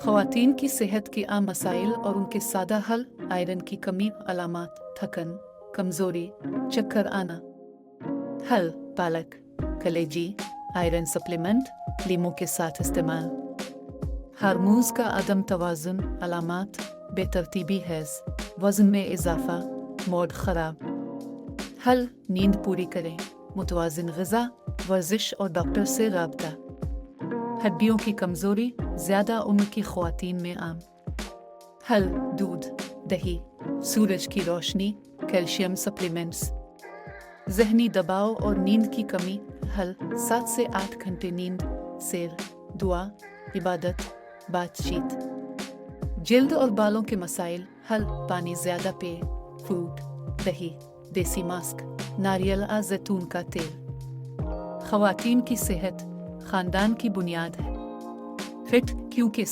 ख़वातीन की सेहत के आम मसाइल और उनके सादा हल। आयरन की कमी, अलामात थकन, कमज़ोरी, चक्कर आना। हल: पालक, कलेजी, आयरन सप्लीमेंट, लीमू के साथ इस्तेमाल। हार्मोन्स का अदम तवाज़ुन, अलामात बेतरतीबी हैज़, वज़न में इजाफ़ा, मूड ख़राब। हल: नींद पूरी करें, मुतवाज़िन ग़िज़ा, वर्जिश और डॉक्टर से राब्ता। हड्डियों की कमज़ोरी, ज़्यादा उम्र की ख़वातीन में आम। हल: दूध, दही, सूरज की रोशनी, कैल्शियम सप्लीमेंट्स। ज़हनी दबाव और नींद की कमी। हल: 7 से 8 घंटे नींद, सैर, दुआ, इबादत, बातचीत। जिल्द और बालों के मसाइल। हल: पानी ज़्यादा पिए, फ्रूट, दही, देसी मास्क, नारियल आ जैतून का तेल। ख़वातीन की सेहत ख़ानदान की बुनियाद है। फिट क्योंकि